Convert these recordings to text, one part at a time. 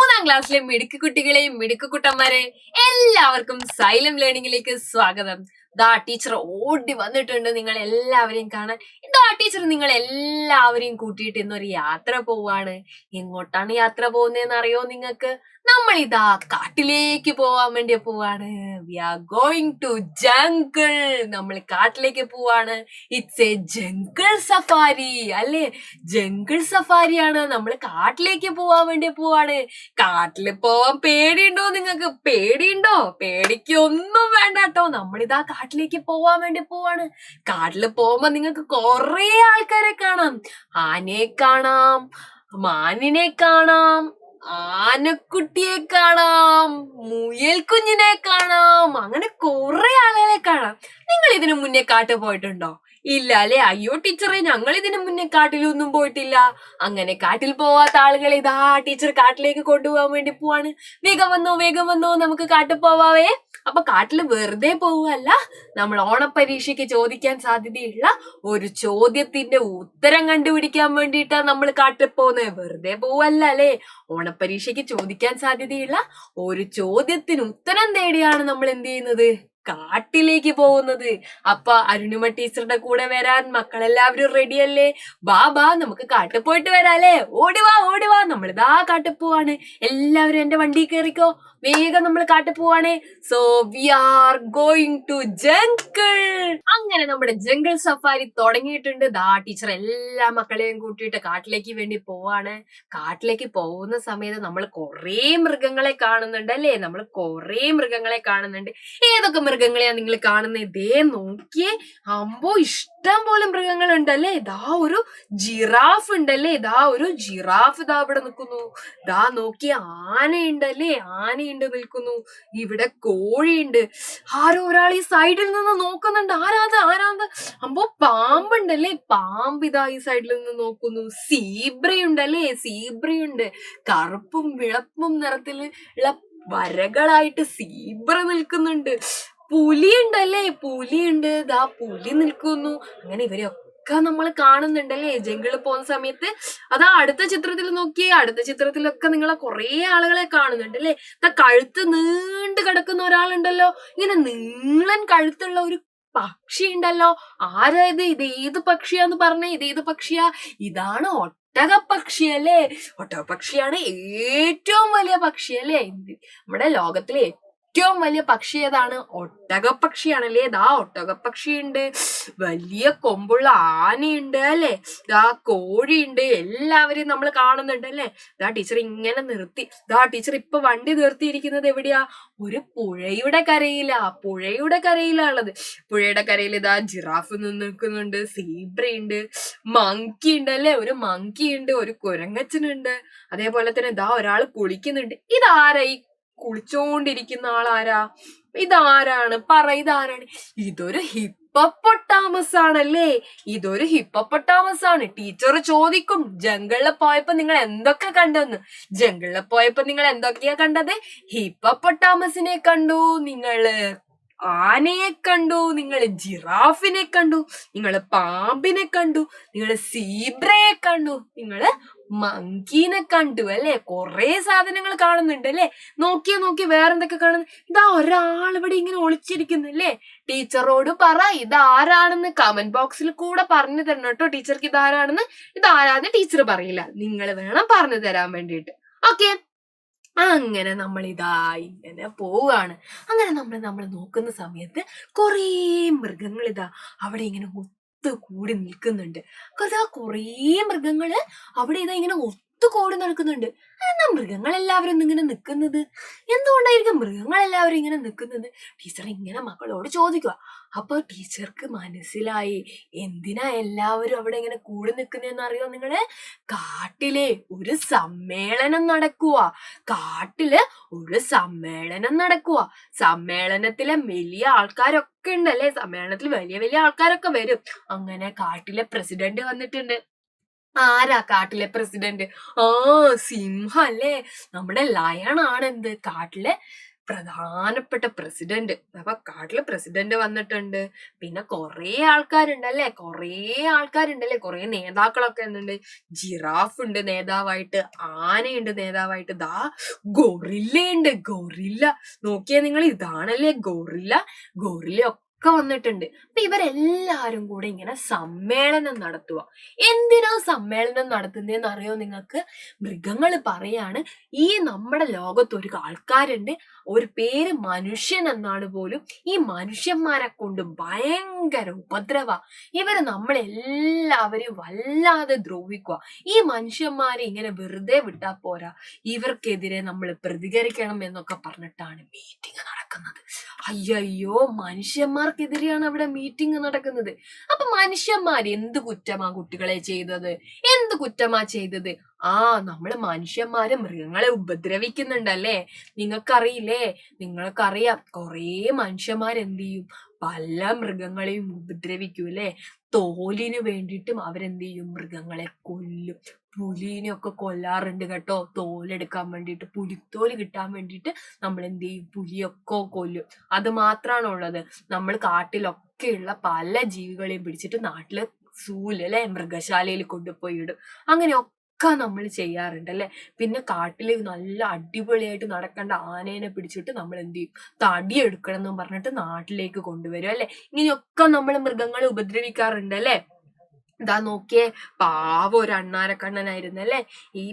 3ാം ക്ലാസ്സിലെ മിടുക്ക് കുട്ടികളെയും മിടുക്ക് കുട്ടന്മാരെ എല്ലാവർക്കും സൈലം ലേണിംഗിലേക്ക് സ്വാഗതം. ദാ ടീച്ചർ ഓടി വന്നിട്ടുണ്ട് നിങ്ങൾ എല്ലാവരെയും കാണാൻ. ഇതാ ടീച്ചർ നിങ്ങൾ എല്ലാവരെയും കൂട്ടിയിട്ട് ഇന്നൊരു യാത്ര പോവാണ്. എങ്ങോട്ടാണ് യാത്ര പോകുന്നതെന്ന് അറിയോ നിങ്ങൾക്ക്? നമ്മൾ ഇതാ കാട്ടിലേക്ക് പോവാൻ വേണ്ടി പോവാണ്. We are going to jungle. നമ്മൾ കാട്ടിലേക്ക് പോവാണ്. ഇറ്റ്സ് എ ജംഗിൾ സഫാരി അല്ലേ? ജംഗിൾ സഫാരിയാണ്. നമ്മൾ കാട്ടിലേക്ക് പോവാൻ വേണ്ടി പോവാണ്. കാട്ടില് പോവാൻ പേടിയുണ്ടോ നിങ്ങൾക്ക്? പേടിയുണ്ടോ? പേടിക്കൊന്നും വേണ്ട കേട്ടോ. നമ്മളിതാ കാട്ടിലേക്ക് പോവാൻ വേണ്ടി പോവാണ്. കാട്ടില് പോകുമ്പോ നിങ്ങൾക്ക് കൊറേ ആൾക്കാരെ കാണാം. ആനയെ കാണാം, മാനിനെ കാണാം, ആനക്കുട്ടിയെ കാണാം, മുയൽ കുഞ്ഞിനെ കാണാം, അങ്ങനെ കുറെ ആളുകളെ കാണാം. നിങ്ങൾ ഇതിനു മുന്നേ കാട്ടിൽ പോയിട്ടുണ്ടോ? ഇല്ല അല്ലെ? അയ്യോ ടീച്ചറെ, ഞങ്ങൾ ഇതിനു മുന്നേ കാട്ടിലൊന്നും പോയിട്ടില്ല. അങ്ങനെ കാട്ടിൽ പോവാത്ത ആളുകളെ ഇതാ ടീച്ചർ കാട്ടിലേക്ക് കൊണ്ടുപോകാൻ വേണ്ടി പോവാണ്. വേഗം വന്നോ, നമുക്ക് കാട്ടിൽ പോവാവേ. അപ്പൊ കാട്ടിൽ വെറുതെ പോവല്ല, നമ്മൾ ഓണപ്പരീക്ഷയ്ക്ക് ചോദിക്കാൻ സാധ്യതയുള്ള ഒരു ചോദ്യത്തിന്റെ ഉത്തരം കണ്ടുപിടിക്കാൻ വേണ്ടിയിട്ടാ നമ്മൾ കാട്ടിൽ പോകുന്നത്. വെറുതെ പോവല്ല അല്ലെ? ഓണപ്പരീക്ഷയ്ക്ക് ചോദിക്കാൻ സാധ്യതയുള്ള ഒരു ചോദ്യത്തിന് ഉത്തരം തേടിയാണ് നമ്മൾ എന്ത് ചെയ്യുന്നത്? കാട്ടിലേക്ക് പോകുന്നത്. അപ്പൊ അരുണിമ ടീച്ചറുടെ കൂടെ വരാൻ മക്കളെല്ലാവരും റെഡിയല്ലേ? ബാ നമുക്ക് കാട്ടിൽ പോയിട്ട് വരാല്ലേ? ഓടിവാ നമ്മളിതാ കാട്ടിൽ പോവാണ്. എല്ലാവരും എന്റെ വണ്ടി കയറിക്കോ, വേഗം നമ്മൾ കാട്ടിൽ പോവാണേ. So we are going to jungle. അങ്ങനെ നമ്മുടെ ജംഗിൾ സഫാരി തുടങ്ങിയിട്ടുണ്ട്. ദാ ടീച്ചർ എല്ലാ മക്കളെയും കൂട്ടിയിട്ട് കാട്ടിലേക്ക് വേണ്ടി പോവാണ്. കാട്ടിലേക്ക് പോകുന്ന സമയത്ത് നമ്മൾ കുറേ മൃഗങ്ങളെ കാണുന്നുണ്ട് അല്ലേ? നമ്മൾ കുറേ മൃഗങ്ങളെ കാണുന്നുണ്ട്. ഏതൊക്കെ മൃഗങ്ങളെയാ നിങ്ങൾ കാണുന്നത്? ഇതേ നോക്കിയേ, അമ്പോ ഇഷ്ടം പോലെ മൃഗങ്ങൾ ഉണ്ടല്ലേ. ഇതാ ഒരു ജിറാഫ് ഉണ്ടല്ലേ. ഇതാ ഒരു ജിറാഫ് ഇതാ ഇവിടെ നിൽക്കുന്നു. ഇതാ നോക്കിയ ആനയുണ്ടല്ലേ, ആനയുണ്ട് നിൽക്കുന്നു. ഇവിടെ കോഴിയുണ്ട്. ആരോ ഒരാൾ ഈ സൈഡിൽ നിന്ന് നോക്കുന്നുണ്ട്. ആരാത്? അമ്പോ പാമ്പുണ്ടല്ലേ, പാമ്പ് ഇതാ ഈ സൈഡിൽ നിന്ന് നോക്കുന്നു. സീബ്രയുണ്ടല്ലേ, സീബ്രയുണ്ട്. കറുപ്പും വെളുപ്പും നിറത്തിൽ ഉള്ള വരകളായിട്ട് സീബ്ര നിൽക്കുന്നുണ്ട്. പുലിയുണ്ടല്ലേ, പുലിയുണ്ട്. ദാ പുലി നിൽക്കുന്നു. അങ്ങനെ ഇവരെയൊക്കെ നമ്മൾ കാണുന്നുണ്ടല്ലേ ജംഗിളിൽ പോകുന്ന സമയത്ത്. അതാ അടുത്ത ചിത്രത്തിൽ നോക്കിയേ, അടുത്ത ചിത്രത്തിലൊക്കെ നിങ്ങളെ കുറെ ആളുകളെ കാണുന്നുണ്ട് അല്ലേ? കഴുത്ത് നീണ്ടു കിടക്കുന്ന ഒരാളുണ്ടല്ലോ, ഇങ്ങനെ നീളൻ കഴുത്തുള്ള ഒരു പക്ഷി ഉണ്ടല്ലോ. ആരാ ഇത്? ഇത് ഏത് പക്ഷിയാന്ന് പറഞ്ഞേ? ഇത് ഏത് പക്ഷിയാ? ഇതാണ് ഒട്ടകപ്പക്ഷി അല്ലേ? ഒട്ടകപ്പക്ഷിയാണ് ഏറ്റവും വലിയ പക്ഷി അല്ലേ? നമ്മുടെ ലോകത്തിലെ ഏറ്റവും വലിയ പക്ഷി ഏതാണ്? ഒട്ടകപ്പക്ഷിയാണല്ലേ. ദാ ഒട്ടകപ്പക്ഷിയുണ്ട്, വലിയ കൊമ്പുള്ള ആനയുണ്ട് അല്ലെ? ദാ കോഴിയുണ്ട്. എല്ലാവരെയും നമ്മൾ കാണുന്നുണ്ട് അല്ലെ? ദാ ടീച്ചർ ഇങ്ങനെ നിർത്തി. ദാ ടീച്ചർ ഇപ്പൊ വണ്ടി നിർത്തിയിരിക്കുന്നത് എവിടെയാ? ഒരു പുഴയുടെ കരയിലാ. പുഴയുടെ കരയിലാണുള്ളത്. പുഴയുടെ കരയിൽ ഇതാ ജിറാഫ് നിൽക്കുന്നുണ്ട്, സീബ്രയുണ്ട്, മങ്കി ഉണ്ട് അല്ലെ? ഒരു മങ്കി ഉണ്ട്, ഒരു കുരങ്ങച്ചനുണ്ട്. അതേപോലെ തന്നെ ഇതാ ഒരാൾ കുളിക്കുന്നുണ്ട്. ഇതാരാ ഈ കുളിച്ചോണ്ടിരിക്കുന്ന ആളാരാ? ഇതാരാണ്? ഇതാരാണ്? ഇതൊരു ഹിപ്പപ്പൊട്ടാമസ് ആണല്ലേ? ഇതൊരു ഹിപ്പപ്പൊട്ടാമസ് ആണ്. ടീച്ചർ ചോദിക്കും, ജംഗിളിൽ പോയപ്പോ നിങ്ങൾ എന്തൊക്കെ കണ്ടെന്ന്? ജംഗിളിൽ പോയപ്പോ നിങ്ങൾ എന്തൊക്കെയാ കണ്ടത്? ഹിപ്പപ്പൊട്ടാമസിനെ കണ്ടു, നിങ്ങള് ആനയെ കണ്ടു, നിങ്ങൾ ജിറാഫിനെ കണ്ടു, നിങ്ങൾ പാമ്പിനെ കണ്ടു, നിങ്ങൾ സീബ്രയെ കണ്ടു, നിങ്ങള് മങ്കീനെ കണ്ടു അല്ലെ? കൊറേ സാധനങ്ങൾ കാണുന്നുണ്ട് അല്ലെ? നോക്കിയേ വേറെന്തൊക്കെ കാണുന്നു? ഇതാ ഒരാൾ ഇവിടെ ഇങ്ങനെ ഒളിച്ചിരിക്കുന്നല്ലേ. ടീച്ചറോട് പറ ഇതാരാണെന്ന് കമന്റ് ബോക്സിൽ കൂടെ പറഞ്ഞു തരണം കേട്ടോ. ടീച്ചർക്ക് ഇതാരാന്ന് ടീച്ചർ പറയില്ല, നിങ്ങൾ വേണം പറഞ്ഞു തരാൻ വേണ്ടിയിട്ട്. ഓക്കെ, അങ്ങനെ നമ്മൾ ഇങ്ങനെ പോവുകയാണ്. അങ്ങനെ നമ്മൾ നോക്കുന്ന സമയത്ത് കുറേ മൃഗങ്ങൾ അവിടെ ഇങ്ങനെ ഒത്തുകൂടി നിൽക്കുന്നുണ്ട്. അതാ കുറേ മൃഗങ്ങള് അവിടെ ഇങ്ങനെ ഒത്തുകൂടി നിൽക്കുന്നുണ്ട്. എന്നാ മൃഗങ്ങൾ എല്ലാവരും ഇങ്ങനെ നിൽക്കുന്നത്? എന്തുകൊണ്ടായിരിക്കും മൃഗങ്ങൾ എല്ലാവരും ഇങ്ങനെ നിൽക്കുന്നത്? ടീച്ചർ ഇങ്ങനെ മക്കളോട് ചോദിക്കുക. അപ്പൊ ടീച്ചർക്ക് മനസ്സിലായി എന്തിനാ എല്ലാവരും അവിടെ ഇങ്ങനെ കൂടി നിൽക്കുന്നതെന്ന് അറിയോ നിങ്ങള്? കാട്ടിലെ ഒരു സമ്മേളനം നടക്കുക. സമ്മേളനത്തിലെ വലിയ ആൾക്കാരൊക്കെ ഉണ്ടല്ലേ. സമ്മേളനത്തിൽ വലിയ വലിയ ആൾക്കാരൊക്കെ വരും. അങ്ങനെ കാട്ടിലെ പ്രസിഡന്റ് വന്നിട്ടുണ്ട്. ആരാ കാട്ടിലെ പ്രസിഡന്റ്? സിംഹം അല്ലേ? നമ്മുടെ ലയൺ ആണ് കാട്ടിലെ പ്രധാനപ്പെട്ട പ്രസിഡന്റ്. അപ്പൊ കാട്ടില് പ്രസിഡന്റ് വന്നിട്ടുണ്ട്. പിന്നെ കൊറേ ആൾക്കാരുണ്ടല്ലേ, കൊറേ നേതാക്കളൊക്കെ ഉണ്ട്. ജിറാഫ് ഉണ്ട് നേതാവായിട്ട്, ആനയുണ്ട് നേതാവായിട്ട്, ദാ ഗൊറില്ല. നോക്കിയാ നിങ്ങൾ, ഇതാണല്ലേ ഗൊറില്ല. ഒക്കെ വന്നിട്ടുണ്ട്. അപ്പൊ ഇവരെല്ലാരും കൂടെ ഇങ്ങനെ സമ്മേളനം നടത്തുക. എന്തിനാ സമ്മേളനം നടത്തുന്നതെന്ന് അറിയോ നിങ്ങൾക്ക്? മൃഗങ്ങൾ പറയാണ്, ഈ നമ്മുടെ ലോകത്ത് ഒരു ആൾക്കാരുണ്ട്, ഒരു പേര് മനുഷ്യൻ എന്നാണ് പോലും. ഈ മനുഷ്യന്മാരെ കൊണ്ട് ഭയങ്കര ഉപദ്രവ. ഇവര് നമ്മളെല്ലാവരെയും വല്ലാതെ ദ്രോഹിക്കുക. ഈ മനുഷ്യന്മാരെ ഇങ്ങനെ വെറുതെ വിട്ടാ പോരാ, ഇവർക്കെതിരെ നമ്മൾ പ്രതികരിക്കണം എന്നൊക്കെ പറഞ്ഞിട്ടാണ് മീറ്റിംഗ് നടക്കുന്നത്. അയ്യോ, മനുഷ്യന്മാർക്കെതിരെയാണ് അവിടെ മീറ്റിംഗ് നടക്കുന്നത്. അപ്പൊ മനുഷ്യന്മാർ എന്ത് കുറ്റമാ കുട്ടികളെ ചെയ്തത്? എന്ത് കുറ്റമാ ചെയ്തത്? നമ്മള് മനുഷ്യന്മാര് മൃഗങ്ങളെ ഉപദ്രവിക്കുന്നുണ്ടല്ലേ. നിങ്ങൾക്കറിയാം കൊറേ മനുഷ്യന്മാരെന്ത് ചെയ്യും, പല മൃഗങ്ങളെയും ഉപദ്രവിക്കൂല്ലേ. തോലിന് വേണ്ടിയിട്ടും അവരെന്ത് ചെയ്യും, മൃഗങ്ങളെ കൊല്ലും. പുലിനെയൊക്കെ കൊല്ലാറുണ്ട് കേട്ടോ, തോലെടുക്കാൻ വേണ്ടിയിട്ട്, പുലിത്തോല് കിട്ടാൻ വേണ്ടിയിട്ട് നമ്മൾ എന്ത് ചെയ്യും, പുലിയൊക്കെ കൊല്ലും. അത് മാത്രാണോ ഉള്ളത്? നമ്മൾ കാട്ടിലൊക്കെയുള്ള പല ജീവികളെയും പിടിച്ചിട്ട് നാട്ടില് സൂല് അല്ലെ, മൃഗശാലയിൽ കൊണ്ടുപോയി ഇടും. അങ്ങനെയൊക്കെ നമ്മൾ ചെയ്യാറുണ്ട് അല്ലെ. പിന്നെ കാട്ടില് നല്ല അടിപൊളിയായിട്ട് നടക്കേണ്ട ആനേനെ പിടിച്ചിട്ട് നമ്മൾ എന്ത് ചെയ്യും, തടിയെടുക്കണം എന്ന് പറഞ്ഞിട്ട് നാട്ടിലേക്ക് കൊണ്ടുവരും അല്ലെ. ഇങ്ങനെയൊക്കെ നമ്മൾ മൃഗങ്ങളെ ഉപദ്രവിക്കാറുണ്ട് അല്ലെ. ഇതാ നോക്കിയേ, പാവ ഒരു അണ്ണാരക്കണ്ണനായിരുന്നല്ലേ. ഈ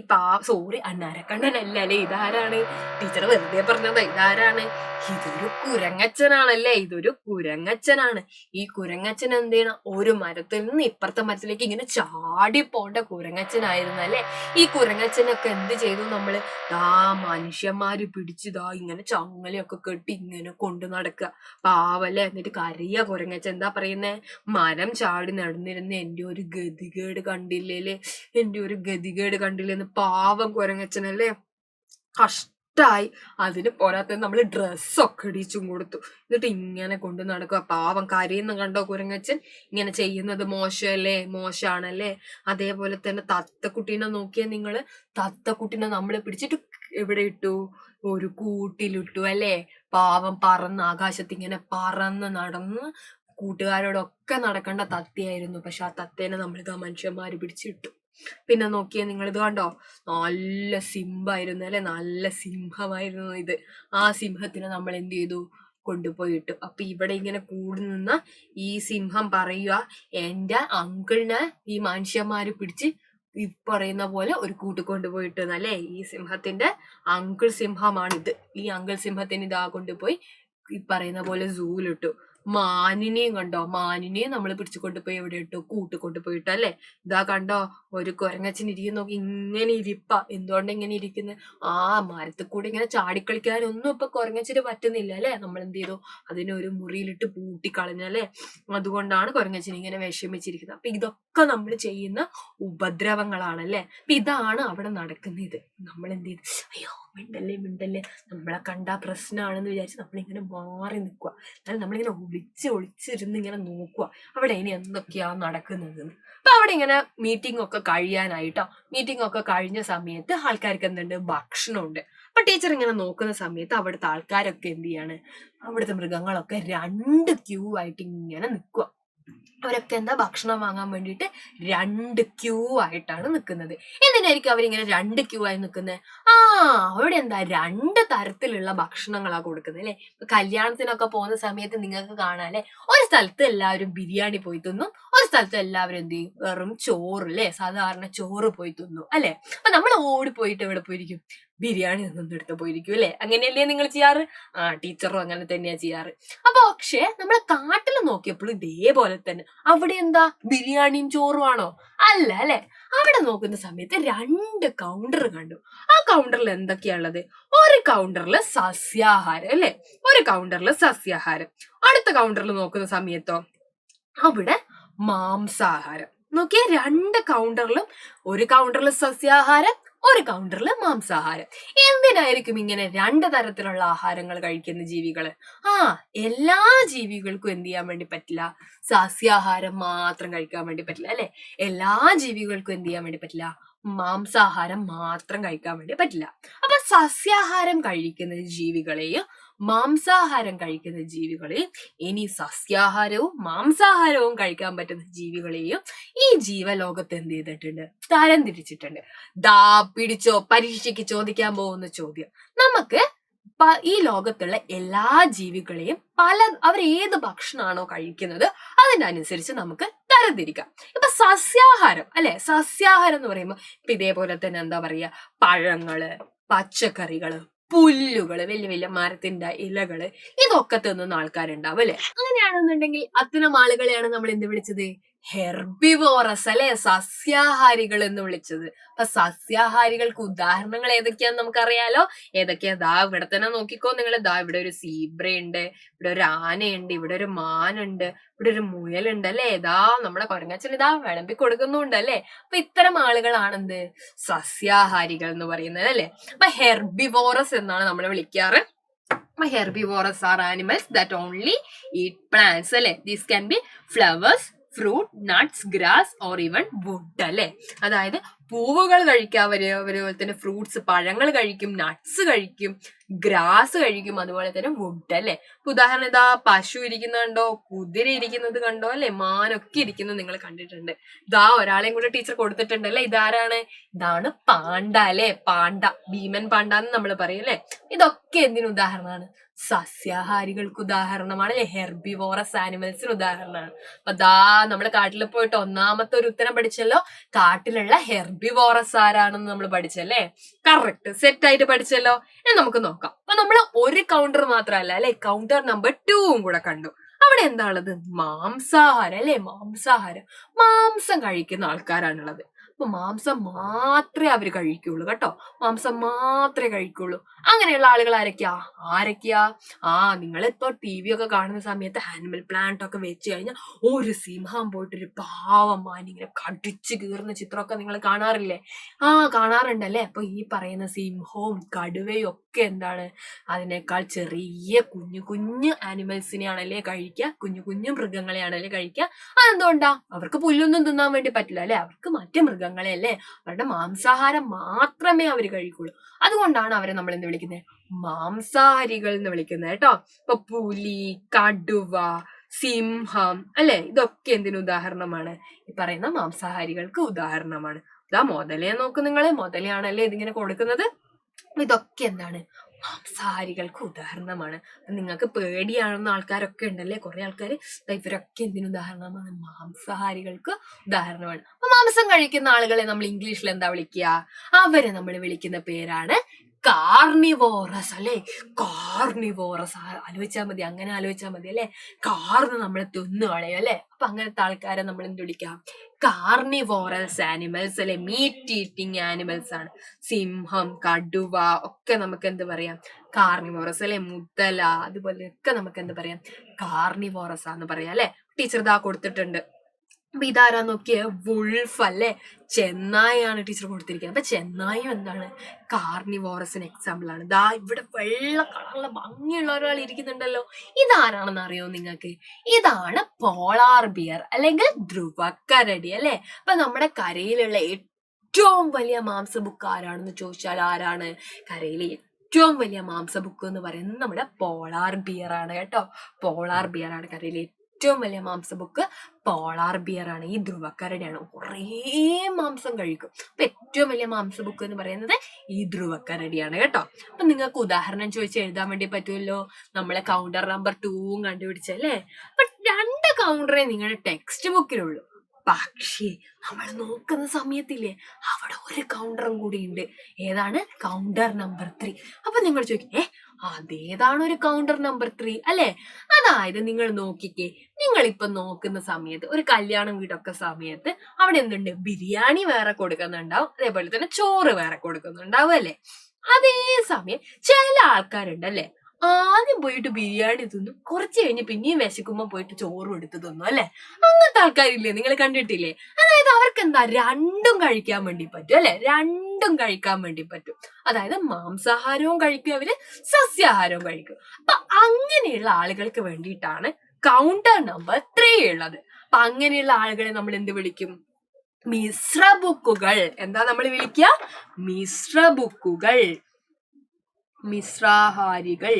സോറി, അണ്ണാരക്കണ്ണനല്ല അല്ലേ. ഇതാരാണ്? ടീച്ചർ വെറുതെ പറഞ്ഞതാ. ഇതാരാണ്? ഇതൊരു കുരങ്ങച്ചനാണല്ലേ. ഈ കുരങ്ങച്ചൻ എന്ത് ചെയ്യണം, ഒരു മരത്തിൽ നിന്ന് ഇപ്പുറത്തെ മരത്തിലേക്ക് ഇങ്ങനെ ചാടി പോണ്ട കുരങ്ങച്ചനായിരുന്നു അല്ലെ. ഈ കുരങ്ങച്ചനൊക്കെ എന്ത് ചെയ്തു നമ്മള്? മനുഷ്യന്മാര് പിടിച്ചതാ ഇങ്ങനെ ചങ്ങലയൊക്കെ കെട്ടി ഇങ്ങനെ കൊണ്ടു നടക്കുക. പാവല്ലേ. എന്നിട്ട് കരയ കുരങ്ങച്ചൻ. എന്താ പറയുന്നേ? മരം ചാടി നടന്നിരുന്ന എന്റെ ഒരു ഗതികേട് കണ്ടില്ലേന്ന് പാവം കുരങ്ങച്ചനല്ലേ. കഷ്ടായി. അതിന് പോരാത്ത നമ്മള് ഡ്രസ്സൊക്കെ ഇടിച്ചും കൊടുത്തു. എന്നിട്ട് ഇങ്ങനെ കൊണ്ടു നടക്കുക. പാവം കരയുന്ന കണ്ടോ കുരങ്ങച്ചൻ? ഇങ്ങനെ ചെയ്യുന്നത് മോശമാണല്ലേ. അതേപോലെ തന്നെ തത്തക്കുട്ടീനെ നോക്കിയാൽ നിങ്ങള്, തത്തക്കുട്ടീനെ നമ്മള് പിടിച്ചിട്ട് എവിടെ ഇട്ടു? ഒരു കൂട്ടിലിട്ടു അല്ലേ. പാവം ആകാശത്ത് ഇങ്ങനെ പറന്ന് നടന്ന് കൂട്ടുകാരോടൊക്കെ നടക്കേണ്ട തത്തയായിരുന്നു. പക്ഷെ ആ തത്തേനെ നമ്മളിതാ മനുഷ്യന്മാര് പിടിച്ചിട്ടു. പിന്നെ നോക്കിയേ നിങ്ങൾ, ഇത് കണ്ടോ? നല്ല സിംഹമായിരുന്നു അല്ലെ, നല്ല സിംഹമായിരുന്നു ഇത്. ആ സിംഹത്തിനെ നമ്മൾ എന്ത് ചെയ്തു? കൊണ്ടുപോയിട്ടു. അപ്പൊ ഇവിടെ ഇങ്ങനെ കൂടി നിന്ന ഈ സിംഹം പറയുക, എന്റെ അങ്കിളിനെ ഈ മനുഷ്യന്മാര് പിടിച്ച് ഈ പറയുന്ന പോലെ ഒരു കൂട്ടിക്കൊണ്ടുപോയിട്ട് അല്ലേ. ഈ സിംഹത്തിന്റെ അങ്കിൾ സിംഹമാണിത്. ഈ അങ്കിൾ സിംഹത്തിന് ഇതാ കൊണ്ടുപോയി ഈ പറയുന്ന പോലെ സൂലിട്ടു. മാനിനെയും കണ്ടോ? മാനിനെയും നമ്മൾ പിടിച്ചുകൊണ്ടുപോയി എവിടെ ഇട്ടു? കൂട്ടിക്കൊണ്ടുപോയിട്ടു അല്ലെ. ഇതാ കണ്ടോ, ഒരു കുരങ്ങച്ചൻ ഇരിക്കുന്ന നോക്കി, ഇങ്ങനെ ഇരിപ്പ. എന്തുകൊണ്ട് ഇങ്ങനെ ഇരിക്കുന്നത്? മരത്തിൽ കൂടെ ഇങ്ങനെ ചാടിക്കളിക്കാനൊന്നും ഇപ്പൊ കുരങ്ങച്ചിന് പറ്റുന്നില്ല അല്ലെ. നമ്മൾ എന്ത് ചെയ്തു? അതിനെ ഒരു മുറിയിലിട്ട് പൂട്ടിക്കളഞ്ഞല്ലേ. അതുകൊണ്ടാണ് കുരങ്ങച്ചൻ ഇങ്ങനെ വിഷമിച്ചിരിക്കുന്നത്. അപ്പൊ ഇതൊക്കെ നമ്മൾ ചെയ്യുന്ന ഉപദ്രവങ്ങളാണല്ലേ. അപ്പൊ ഇതാണ് അവിടെ നടക്കുന്നത്. നമ്മൾ എന്ത് ചെയ്തു? അയ്യോ, മിണ്ടല്ലേ, നമ്മളെ കണ്ടാ പ്രശ്നമാണെന്ന് വിചാരിച്ച് നമ്മളിങ്ങനെ മാറി നിൽക്കുക. എന്നാലും നമ്മളിങ്ങനെ ഒളിച്ചിരുന്ന് ഇങ്ങനെ നോക്കുക അവിടെ ഇനി എന്തൊക്കെയാ നടക്കുന്നത്. അപ്പൊ അവിടെ ഇങ്ങനെ മീറ്റിംഗ് ഒക്കെ കഴിയാനായിട്ടോ. മീറ്റിംഗ് ഒക്കെ കഴിഞ്ഞ സമയത്ത് ആൾക്കാർക്ക് എന്തുണ്ട്? ഭക്ഷണമുണ്ട്. അപ്പൊ ടീച്ചർ ഇങ്ങനെ നോക്കുന്ന സമയത്ത് അവിടുത്തെ ആൾക്കാരൊക്കെ എന്ത് ചെയ്യാണ്? അവിടുത്തെ മൃഗങ്ങളൊക്കെ 2 ക്യൂ ആയിട്ട് ഇങ്ങനെ നിൽക്കുക. അവരൊക്കെ എന്താ, ഭക്ഷണം വാങ്ങാൻ വേണ്ടിയിട്ട് 2 ക്യൂ ആയിട്ടാണ് നിൽക്കുന്നത്. എന്തിനായിരിക്കും അവരിങ്ങനെ 2 ക്യൂ ആയി നിൽക്കുന്നത്? അവിടെ എന്താ, 2 തരത്തിലുള്ള ഭക്ഷണങ്ങളാ കൊടുക്കുന്നത് അല്ലെ. കല്യാണത്തിനൊക്കെ പോകുന്ന സമയത്ത് നിങ്ങൾക്ക് കാണാം അല്ലെ, ഒരു സ്ഥലത്ത് എല്ലാവരും ബിരിയാണി പോയി തിന്നും, ഒരു സ്ഥലത്ത് എല്ലാവരും എന്ത് ചെയ്യും? വെറും ചോറ് അല്ലെ, സാധാരണ ചോറ് പോയി തിന്നും അല്ലെ. അപ്പൊ നമ്മൾ ഓടിപ്പോയിട്ട് എവിടെ പോയിരിക്കും? ബിരിയാണി എടുത്ത് പോയിരിക്കും അല്ലെ. അങ്ങനെയല്ലേ നിങ്ങൾ ചെയ്യാറ്? ടീച്ചറും അങ്ങനെ തന്നെയാ ചെയ്യാറ്. അപ്പൊ പക്ഷെ നമ്മൾ കാട്ടിൽ നോക്കിയപ്പോൾ ഇതേപോലെ തന്നെ. അവിടെ എന്താ, ബിരിയാണിയും ചോറും ആണോ? അല്ല അല്ലെ. അവിടെ നോക്കുന്ന സമയത്ത് 2 കൗണ്ടർ കണ്ടു. ആ കൗണ്ടറിൽ എന്തൊക്കെയാ ഉള്ളത്? ഒരു കൗണ്ടറിൽ സസ്യാഹാരം അല്ലെ, ഒരു കൗണ്ടറിൽ സസ്യാഹാരം. അടുത്ത കൗണ്ടറിൽ നോക്കുന്ന സമയത്തോ അവിടെ മാംസാഹാരം. നോക്കിയേ, 2 കൗണ്ടറിലും, ഒരു കൗണ്ടറിൽ സസ്യാഹാരം, ഒരു കൗണ്ടറിൽ മാംസാഹാരം. എന്തിനായിരിക്കും ഇങ്ങനെ 2 തരത്തിലുള്ള ആഹാരങ്ങൾ കഴിക്കുന്ന ജീവികള്? എല്ലാ ജീവികൾക്കും എന്ത് ചെയ്യാൻ വേണ്ടി പറ്റില്ല? സസ്യാഹാരം മാത്രം കഴിക്കാൻ വേണ്ടി പറ്റില്ല അല്ലെ. എല്ലാ ജീവികൾക്കും എന്ത് ചെയ്യാൻ വേണ്ടി പറ്റില്ല? മാംസാഹാരം മാത്രം കഴിക്കാൻ വേണ്ടി പറ്റില്ല. അപ്പൊ സസ്യാഹാരം കഴിക്കുന്ന ജീവികളെയും മാംസാഹാരം കഴിക്കുന്ന ജീവികളെയും ഇനി സസ്യാഹാരവും മാംസാഹാരവും കഴിക്കാൻ പറ്റുന്ന ജീവികളെയും ഈ ജീവലോകത്ത് എന്ത് ചെയ്തിട്ടുണ്ട്, തരം തിരിച്ചിട്ടുണ്ട്. ദാ പിടിച്ചോ, പരീക്ഷയ്ക്ക് ചോദിക്കാൻ പോകുന്ന ചോദ്യം. നമുക്ക് ഈ ലോകത്തുള്ള എല്ലാ ജീവികളെയും അവർ ഏത് ഭക്ഷണമാണോ കഴിക്കുന്നത് അതിനനുസരിച്ച് നമുക്ക് തരംതിരിക്കാം. ഇപ്പൊ സസ്യാഹാരം അല്ലെ, സസ്യാഹാരം എന്ന് പറയുമ്പോൾ ഇപ്പൊ ഇതേപോലെ തന്നെ എന്താ പറയാ, പഴങ്ങള്, പച്ചക്കറികള്, പുല്ലുകള്, വലിയ വലിയ മരത്തിന്റെ ഇലകള്, ഇതൊക്കെ തിന്നുന്ന ആൾക്കാരുണ്ടാവും അല്ലെ. അങ്ങനെയാണെന്നുണ്ടെങ്കിൽ അത്തരം ആളുകളെയാണ് നമ്മൾ എന്ത് വിളിച്ചത്, ഹെർബിവോറസ് അല്ലെ, സസ്യാഹാരികൾ എന്ന് വിളിച്ചത്. അപ്പൊ സസ്യാഹാരികൾക്ക് ഉദാഹരണങ്ങൾ ഏതൊക്കെയാന്ന് നമുക്കറിയാലോ. ഏതൊക്കെയാ, ദാ ഇവിടെ തന്നെ നോക്കിക്കോ നിങ്ങൾ. ദാ ഇവിടെ ഒരു സീബ്ര ഉണ്ട്, ഇവിടെ ഒരു ആനയുണ്ട്, ഇവിടെ ഒരു മാനുണ്ട്, ഇവിടെ ഒരു മുയലുണ്ട് അല്ലെ. ഇതാ നമ്മുടെ കൊരങ്ങച്ചൻ ഇതാ വിളമ്പി കൊടുക്കുന്നുണ്ട് അല്ലെ. അപ്പൊ ഇത്തരം ആളുകളാണെന്ത്, സസ്യാഹാരികൾ എന്ന് പറയുന്നത് അല്ലെ. അപ്പൊ ഹെർബിവോറസ് എന്നാണ് നമ്മൾ വിളിക്കാറ്. Herbivores are animals that only eat plants അല്ലെ. These can be flowers, fruit, nuts, grass or even wood അല്ലെ. അതായത് പൂവുകൾ കഴിക്കാം, അതുപോലെ തന്നെ ഫ്രൂട്ട്സ്, പഴങ്ങൾ കഴിക്കും, നട്ട്സ് കഴിക്കും, ഗ്രാസ് കഴിക്കും, അതുപോലെ തന്നെ വുഡ് അല്ലെ. ഉദാഹരണം ഇതാ പശു ഇരിക്കുന്നത് കണ്ടോ, കുതിര ഇരിക്കുന്നത് കണ്ടോ അല്ലെ, മാനൊക്കെ ഇരിക്കുന്നത് നിങ്ങൾ കണ്ടിട്ടുണ്ട്. ഇതാ ഒരാളെയും കൂടെ ടീച്ചർ കൊടുത്തിട്ടുണ്ട് അല്ലെ. ഇതാരാണ്, ഇതാണ് പാണ്ട അല്ലെ. പാണ്ട, ഭീമൻ പാണ്ട എന്ന് നമ്മൾ പറയും അല്ലെ. ഇതൊക്കെ എന്തിനു ഉദാഹരണമാണ്, സസ്യാഹാരികൾക്ക് ഉദാഹരണമാണ് അല്ലെ, ഹെർബിവോറസ് ആനിമൽസിന് ഉദാഹരണമാണ്. അപ്പൊ ദാ നമ്മൾ കാട്ടിൽ പോയിട്ട് ഒന്നാമത്തെ ഒരു ഉത്തരം പഠിച്ചല്ലോ, കാട്ടിലുള്ള ഹെർബിവോറസ് ആരാണെന്ന് നമ്മൾ പഠിച്ചല്ലേ. കറക്റ്റ്, സെറ്റ് ആയിട്ട് പഠിച്ചല്ലോ. നമുക്ക് നോക്കാം. അപ്പൊ നമ്മൾ ഒരു കൗണ്ടർ മാത്രമല്ല അല്ലെ, കൗണ്ടർ നമ്പർ 2 കൂടെ കണ്ടു. അവിടെ എന്താണുള്ളത്, മാംസാഹാരം അല്ലെ. മാംസം കഴിക്കുന്ന ആൾക്കാരാണുള്ളത്. അപ്പൊ മാംസം മാത്രമേ അവർ കഴിക്കുള്ളൂ കേട്ടോ, മാംസം മാത്രമേ കഴിക്കുള്ളൂ. അങ്ങനെയുള്ള ആളുകൾ ആരൊക്കെയാ? നിങ്ങളിപ്പോ TV ഒക്കെ കാണുന്ന സമയത്ത് ആനിമൽ പ്ലാന്റ് ഒക്കെ വെച്ച് കഴിഞ്ഞാൽ ഒരു സിംഹം പോയിട്ട് ഒരു പാവം മാനിങ്ങനെ കടിച്ചു കീറുന്ന ചിത്രമൊക്കെ നിങ്ങൾ കാണാറില്ലേ? കാണാറുണ്ടല്ലേ. അപ്പൊ ഈ പറയുന്ന സിംഹവും കടുവയും ഒക്കെ എന്താണ്, അതിനേക്കാൾ ചെറിയ കുഞ്ഞു കുഞ്ഞു ആനിമൽസിനെയാണല്ലേ കഴിക്കുക, കുഞ്ഞു കുഞ്ഞു മൃഗങ്ങളെയാണല്ലേ കഴിക്കുക. അതെന്തുകൊണ്ടാ? അവർക്ക് പുല്ലൊന്നും തിന്നാൻ വേണ്ടി പറ്റില്ല അല്ലെ, അവർക്ക് മറ്റു മൃഗങ്ങളെ അല്ലേ, അവരുടെ മാംസാഹാരം മാത്രമേ അവർ കഴിക്കുള്ളൂ. അതുകൊണ്ടാണ് അവരെ നമ്മൾ എന്ത് വിളിക്കുന്നത്, മാംസാഹാരികൾ എന്ന് വിളിക്കുന്നത് കേട്ടോ. ഇപ്പൊ പുലി, കടുവ, സിംഹം അല്ലെ, ഇതൊക്കെ എന്തിനു ഉദാഹരണമാണ്, ഈ പറയുന്ന മാംസാഹാരികൾക്ക് ഉദാഹരണമാണ്. ഇതാ മുതലയെ നോക്ക് നിങ്ങള്, മുതലയാണല്ലേ ഇതിങ്ങനെ കൊടുക്കുന്നത്. ഇതൊക്കെ എന്താണ്, മാംസാഹാരികൾക്ക് ഉദാഹരണമാണ്. നിങ്ങൾക്ക് പേടിയാണെന്ന ആൾക്കാരൊക്കെ ഉണ്ടല്ലേ, കുറെ ആൾക്കാർ. ഇവരൊക്കെ എന്തിനു ഉദാഹരണമാണ്, മാംസാഹാരികൾക്ക് ഉദാഹരണമാണ്. അപ്പൊ മാംസം കഴിക്കുന്ന ആളുകളെ നമ്മൾ ഇംഗ്ലീഷിൽ എന്താ വിളിക്കുക, അവരെ നമ്മൾ വിളിക്കുന്ന പേരാണ് കാർണിവോറസ് അല്ലെ. കാർണിവോറസ് ആലോചിച്ചാൽ മതി, അങ്ങനെ ആലോചിച്ചാൽ മതി അല്ലെ. കാർന്ന് നമ്മളെ തിന്നു കളയും അല്ലെ. അപ്പൊ അങ്ങനത്തെ ആൾക്കാരെ നമ്മൾ എന്ത് വിളിക്കാം, കാർണിവോറസ് ആനിമൽസ് അല്ലെ, മീറ്റ് ഈറ്റിംഗ് ആനിമൽസ് ആണ്. സിംഹം, കടുവ ഒക്കെ നമുക്ക് എന്ത് പറയാം, കാർണിവോറസ് അല്ലെ. മുതല അതുപോലെയൊക്കെ നമുക്ക് എന്ത് പറയാം, കാർണിവോറസ് ആന്ന് പറയാം അല്ലെ. ടീച്ചർ ഇതാ കൊടുത്തിട്ടുണ്ട്. അപ്പൊ ഇതാരാ നോക്കിയേ, വുൾഫ് അല്ലെ, ചെന്നായാണ് ടീച്ചർ കൊടുത്തിരിക്കുന്നത്. അപ്പൊ ചെന്നായും എന്താണ്, കാർണിവോറസിന് എക്സാമ്പിൾ ആണ്. ദാ ഇവിടെ വെള്ള കളറുള്ള ഭംഗിയുള്ള ഒരാൾ ഇരിക്കുന്നുണ്ടല്ലോ, ഇതാരാണെന്ന് അറിയോ നിങ്ങൾക്ക്? ഇതാണ് പോളാർ ബിയർ അല്ലെങ്കിൽ ധ്രുവക്കരടി അല്ലെ. അപ്പൊ നമ്മുടെ കരയിലുള്ള ഏറ്റവും വലിയ മാംസബുക്ക് ആരാണെന്ന് ചോദിച്ചാൽ ആരാണ്? കരയിലെ ഏറ്റവും വലിയ മാംസബുക്ക് എന്ന് പറയുന്നത് നമ്മുടെ പോളാർ ബിയർ ആണ് കേട്ടോ. പോളാർ ബിയർ ആണ് കരയിലെ ഏറ്റവും വലിയ മാംസബുക്ക്. പോളാർ ബിയർ ആണ്, ഈ ധ്രുവക്കരടിയാണ്. കുറേ മാംസം കഴിക്കും. അപ്പൊ ഏറ്റവും വലിയ മാംസബുക്ക് എന്ന് പറയുന്നത് ഈ ധ്രുവക്കരടിയാണ് കേട്ടോ. അപ്പൊ നിങ്ങൾക്ക് ഉദാഹരണം ചോദിച്ച് എഴുതാൻ വേണ്ടി പറ്റുമല്ലോ. നമ്മളെ കൗണ്ടർ നമ്പർ 2 കണ്ടുപിടിച്ചല്ലേ. അപ്പൊ 2 കൗണ്ടറേ നിങ്ങളുടെ ടെക്സ്റ്റ് ബുക്കിലുള്ളൂ. പക്ഷേ നമ്മൾ നോക്കുന്ന സമയത്തില്ലേ, അവിടെ ഒരു കൗണ്ടറും കൂടി ഉണ്ട്. ഏതാണ്? Counter number 3. അപ്പൊ നിങ്ങൾ ചോദിക്കേ, അതേതാണ് ഒരു കൗണ്ടർ നമ്പർ 3 അല്ലെ? അതായത് നിങ്ങൾ നോക്കിക്കേ, നിങ്ങൾ ഇപ്പൊ നോക്കുന്ന സമയത്ത് ഒരു കല്യാണം വീടൊക്കെ സമയത്ത് അവിടെ എന്തുണ്ട്, ബിരിയാണി വേറെ കൊടുക്കുന്നുണ്ടാവും, അതേപോലെ തന്നെ ചോറ് വേറെ കൊടുക്കുന്നുണ്ടാവും അല്ലെ. അതേ സമയം ചില ആൾക്കാരുണ്ടല്ലേ, ആദ്യം പോയിട്ട് ബിരിയാണി തിന്നും, കുറച്ച് കഴിഞ്ഞ് പിന്നെയും വിശക്കുമ്പോ പോയിട്ട് ചോറും എടുത്ത് തിന്നും അല്ലെ. അങ്ങനത്തെ ആൾക്കാരില്ലേ, നിങ്ങൾ കണ്ടിട്ടില്ലേ? അതായത് അവർക്ക് എന്താ, രണ്ടും കഴിക്കാൻ വേണ്ടി പറ്റും അല്ലെ, രണ്ടും കഴിക്കാൻ വേണ്ടി പറ്റും. അതായത് മാംസാഹാരവും കഴിക്കും അവര്, സസ്യാഹാരവും കഴിക്കും. അപ്പൊ അങ്ങനെയുള്ള ആളുകൾക്ക് വേണ്ടിയിട്ടാണ് കൗണ്ടർ നമ്പർ 3 ഉള്ളത്. അപ്പൊ അങ്ങനെയുള്ള ആളുകളെ നമ്മൾ എന്ത് വിളിക്കും? മിശ്ര ബുക്കുകൾ. എന്താ നമ്മൾ വിളിക്കുക? മിശ്ര ബുക്കുകൾ, മിശ്രാഹാരികൾ.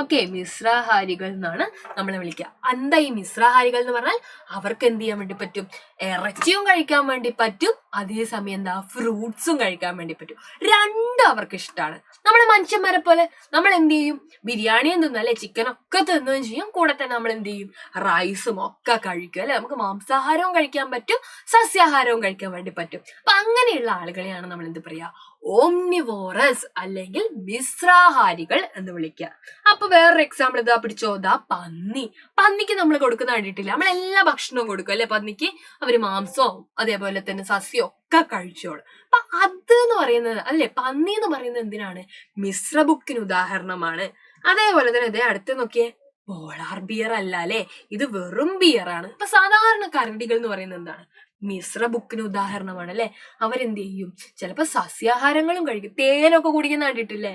ഓക്കെ, മിശ്രാഹാരികൾ എന്നാണ് നമ്മളെ വിളിക്കുക. എന്താ ഈ മിശ്രാഹാരികൾ എന്ന് പറഞ്ഞാൽ അവർക്ക് എന്ത് ചെയ്യാൻ വേണ്ടി പറ്റും? ഇറച്ചിയും കഴിക്കാൻ വേണ്ടി പറ്റും, അതേസമയം എന്താ ഫ്രൂട്ട്സും കഴിക്കാൻ വേണ്ടി പറ്റും. രണ്ടും അവർക്ക് ഇഷ്ടമാണ്. നമ്മളെ മനുഷ്യന്മാരെ പോലെ നമ്മൾ എന്ത് ചെയ്യും? ബിരിയാണിയും തിന്നും അല്ലെ, ചിക്കനൊക്കെ തിന്നുകയും ചെയ്യും. കൂടെ തന്നെ നമ്മൾ എന്ത് ചെയ്യും? റൈസും ഒക്കെ കഴിക്കും അല്ലെ. നമുക്ക് മാംസാഹാരവും കഴിക്കാൻ പറ്റും, സസ്യാഹാരവും കഴിക്കാൻ വേണ്ടി പറ്റും. അപ്പൊ അങ്ങനെയുള്ള ആളുകളെയാണ് നമ്മൾ എന്ത് പറയാ? ഓംനിവോറസ് അല്ലെങ്കിൽ മിശ്രാഹാരികൾ എന്ന് വിളിക്കുക. അപ്പൊ വേറൊരു എക്സാമ്പിൾ ഇതാ പിടിച്ചോ, പന്നിക്ക് നമ്മൾ കൊടുക്കുന്ന കണ്ടിട്ടില്ല, നമ്മളെല്ലാ ഭക്ഷണവും കൊടുക്കും അല്ലെ പന്നിക്ക്. അവര് മാംസവും അതേപോലെ തന്നെ സസ്യവും ഒക്കെ കഴിച്ചോളും. അപ്പൊ അത് എന്ന് പറയുന്നത് അല്ലെ, പന്നി എന്ന് പറയുന്നത് എന്തിനാണ്? മിശ്രബുക്കിന് ഉദാഹരണമാണ്. അതേപോലെ തന്നെ ഇതേ അടുത്ത് നോക്കിയേ, പോളാർ ബിയർ അല്ല അല്ലെ, ഇത് വെറും ബിയർ ആണ്. അപ്പൊ സാധാരണ കരടികൾ എന്ന് പറയുന്നത് എന്താണ്? മിശ്രബുക്കിന് ഉദാഹരണമാണ് അല്ലെ. അവരെന്ത് ചെയ്യും? ചിലപ്പോ സസ്യാഹാരങ്ങളും കഴിക്കും, തേനൊക്കെ കുടിക്കുന്ന കണ്ടിട്ടില്ലേ,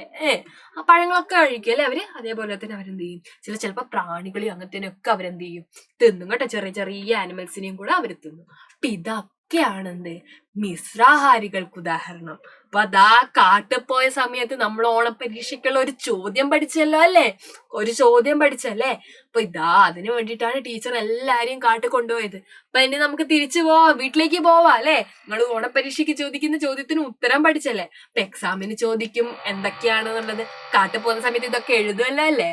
ആ പഴങ്ങളൊക്കെ കഴിക്കും അല്ലെ അവര്. അതേപോലെ തന്നെ അവരെന്ത് ചെയ്യും? ചിലപ്പോ പ്രാണികളെയും അങ്ങനത്തേനൊക്കെ അവരെന്ത് ചെയ്യും? തിന്നും കേട്ടോ. ചെറിയ ചെറിയ ആനിമൽസിനെയും കൂടെ അവർ തിന്നും. അപ്പൊ ഇതൊക്കെയാണ് എന്ത്? മിശ്രാഹാരികൾക്ക് ഉദാഹരണം. അപ്പൊ അതാ കാട്ടിൽ പോയ സമയത്ത് നമ്മൾ ഓണപരീക്ഷയ്ക്കുള്ള ഒരു ചോദ്യം പഠിച്ചല്ലോ അല്ലേ, അപ്പൊ ഇതാ അതിനു വേണ്ടിയിട്ടാണ് ടീച്ചർ എല്ലാരെയും കാട്ടിൽ കൊണ്ടുപോയത്. അപ്പൊ ഇനി നമുക്ക് തിരിച്ചു പോവാം, വീട്ടിലേക്ക് പോവാം അല്ലെ. നിങ്ങൾ ഓണപരീക്ഷയ്ക്ക് ചോദിക്കുന്ന ചോദ്യത്തിന് ഉത്തരം പഠിച്ചല്ലേ. അപ്പൊ എക്സാമിന് ചോദിക്കും എന്തൊക്കെയാണെന്നുള്ളത്, കാട്ടിൽ പോകുന്ന സമയത്ത് ഇതൊക്കെ എഴുതുമല്ലോ അല്ലേ.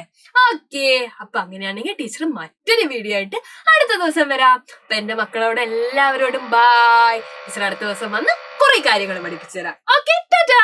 ഓക്കെ, അപ്പൊ അങ്ങനെയാണെങ്കിൽ ടീച്ചർ മറ്റൊരു വീഡിയോ ആയിട്ട് അടുത്ത ദിവസം വരാം. അപ്പൊ എന്റെ മക്കളോട് എല്ലാവരോടും ബായ്. ടീച്ചർ അടുത്ത ദിവസം വന്ന് കുറെ കാര്യങ്ങൾ പഠിപ്പിച്ചു തരാം. ഓക്കെ, ടാറ്റാ.